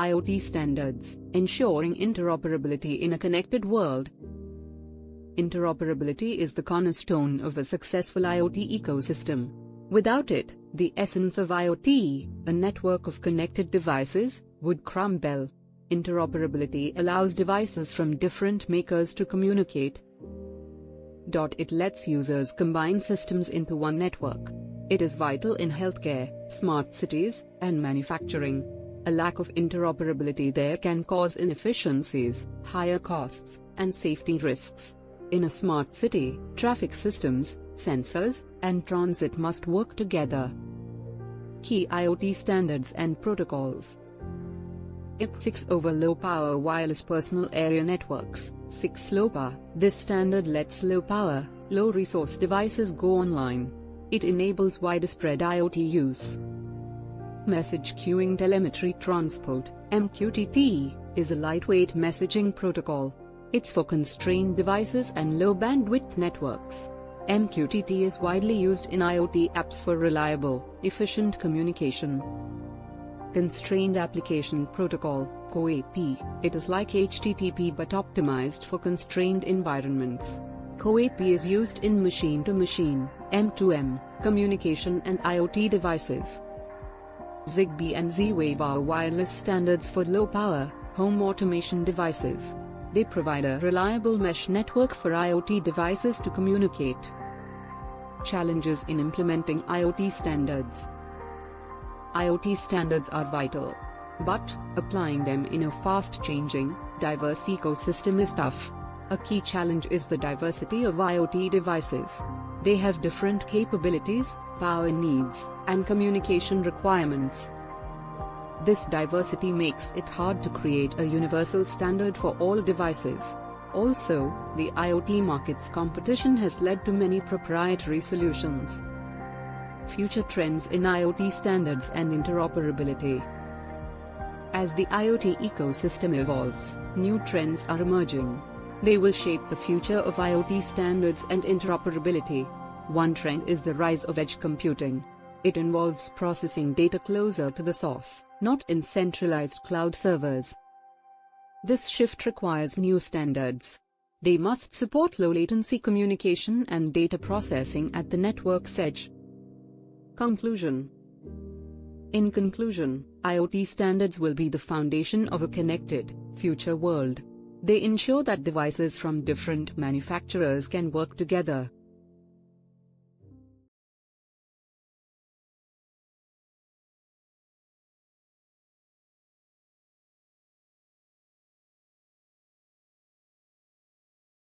IoT standards, ensuring interoperability in a connected world. Interoperability is the cornerstone of a successful IoT ecosystem. Without it, the essence of IoT, a network of connected devices, would crumble. Interoperability allows devices from different makers to communicate. It lets users combine systems into one network. It is vital in healthcare, smart cities, and manufacturing. A lack of interoperability there can cause inefficiencies, higher costs, and safety risks. In a smart city, traffic systems, sensors, and transit must work together. Key IoT standards and protocols. IP6 over low-power wireless personal area networks, 6 LoPa. This standard lets low-power, low-resource devices go online. It enables widespread IoT use. Message Queuing Telemetry Transport, MQTT, is a lightweight messaging protocol. It's for constrained devices and low-bandwidth networks. MQTT is widely used in IoT apps for reliable, efficient communication. Constrained Application Protocol, CoAP. It is like HTTP but optimized for constrained environments. CoAP is used in machine-to-machine, M2M, communication and IoT devices. Zigbee and Z-Wave are wireless standards for low-power, home automation devices. They provide a reliable mesh network for IoT devices to communicate. Challenges in implementing IoT standards. IoT standards are vital. But, applying them in a fast-changing, diverse ecosystem is tough. A key challenge is the diversity of IoT devices. They have different capabilities, power needs, and communication requirements. This diversity makes it hard to create a universal standard for all devices. Also, the IoT market's competition has led to many proprietary solutions. Future trends in IoT standards and interoperability. As the IoT ecosystem evolves, new trends are emerging. They will shape the future of IoT standards and interoperability. One trend is the rise of edge computing. It involves processing data closer to the source, not in centralized cloud servers. This shift requires new standards. They must support low-latency communication and data processing at the network's edge. Conclusion. In conclusion, IoT standards will be the foundation of a connected, future world. They ensure that devices from different manufacturers can work together,